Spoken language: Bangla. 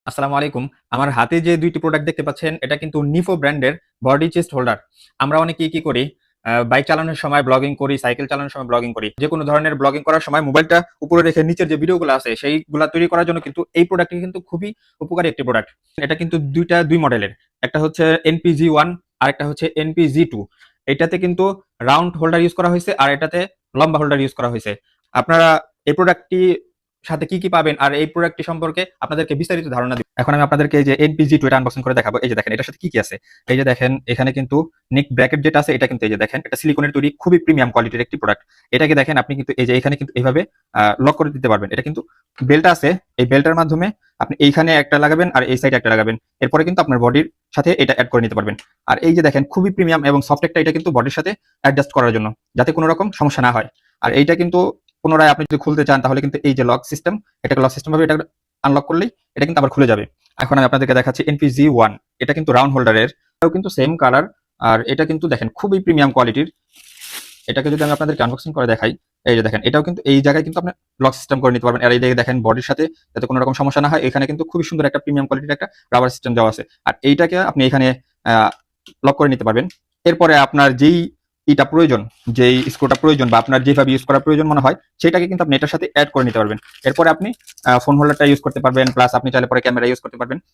আসসালামু আলাইকুম। আমার হাতে যে ২ টি প্রোডাক্ট দেখতে পাচ্ছেন, এটা কিন্তু নিফো ব্র্যান্ডের বডি চেস্ট হোল্ডার। আমরা অনেকেই কি করি? বাইক চালানোর সময় ব্লগিং করি, সাইকেল চালানোর সময় ব্লগিং করি। যেকোনো ধরনের ব্লগিং করার সময় মোবাইলটা উপরে রেখে নিচের যে ভিডিওগুলো আছে, সেইগুলা তৈরি করার জন্য কিন্তু এই প্রোডাক্টটি কিন্তু খুবই উপকারী একটি প্রোডাক্ট। এটা কিন্তু ২ মডেলের। একটা হহচ্ছে NPG1 আরেকটা হচ্ছে NPG2। এটাতে কিন্তু রাউন্ড হোল্ডার ইউজ করা হইছে আর এটাতে লম্বা হোল্ডার ইউজ করা হইছে। আপনারা এই প্রোডাক্টটি সাথে কি পাবেন আর এই প্রোডাক্টটি সম্পর্কে আপনাদেরকে বিস্তারিত ধারণা দিব। এখন আমি আপনাদেরকে এই যে NPG2 এটা আনবক্সিং করে দেখাবো। এই যে দেখেন এটার সাথে কি আছে। এই যে দেখেন এখানে কিন্তু নেক ব্র্যাকেট যেটা আছে এটা কিন্তু এই যে দেখেন এটা সিলিকনের তৈরি খুবই প্রিমিয়াম কোয়ালিটির একটি প্রোডাক্ট। এটাকে দেখেন আপনি কিন্তু এই যে এখানে কিন্তু এইভাবে লক করে দিতে পারবেন। এটা কিন্তু বেল্ট আছে, এই বেল্টের মাধ্যমে আপনি এইখানে একটা লাগাবেন আর এই সাইডে একটা লাগাবেন। এরপরে কিন্তু আপনার বডির সাথে এটা অ্যাড করে নিতে পারবেন। আর এই যে দেখেন খুবই প্রিমিয়াম এবং সফট একটা, এটা কিন্তু বডির সাথে অ্যাডজাস্ট করার জন্য, যাতে কোনো রকম সমস্যা না হয়। আর এইটা কিন্তু পুনরায় আপনি যদি খুলতে চান তাহলে কিন্তু এই যে লক সিস্টেম, এটাকে লক সিস্টেম ভাবে এটা আনলক করলেই এটা কিন্তু আবার খুলে যাবে। এখন আমি আপনাদেরকে দেখাচ্ছি NPG1। এটা কিন্তু রাউন্ড হোল্ডারের, এটাও কিন্তু সেম কালার। আর এটা কিন্তু দেখেন খুবই প্রিমিয়াম কোয়ালিটির। এটাকে যদি আমি আপনাদেরকে আনবক্সিং করে দেখাই, এই যে দেখেন এটাও কিন্তু এই জায়গায় কিন্তু আপনি লক সিস্টেম করে নিতে পারবেন। আর এই যে দেখেন বডির সাথে যাতে কোনো রকম সমস্যা না হয়, এখানে কিন্তু খুবই সুন্দর একটা প্রিমিয়াম কোয়ালিটির একটা রাবার সিস্টেম দেওয়া আছে। আর এইটাকে আপনি এখানে লক করে নিতে পারবেন। এরপরে আপনার যেই ইটা প্রয়োজন, যেই স্ক্রুটা প্রয়োজন বা আপনার যেভাবে ইউজ করা প্রয়োজন মনে হয়, সেটাকে কিন্তু আপনি এটার সাথে অ্যাড করে নিতে পারবেন। এরপরে আপনি ফোন হোল্ডারটা ইউজ করতে পারবেন, প্লাস আপনি চাইলে পরে ক্যামেরা ইউজ করতে পারবেন।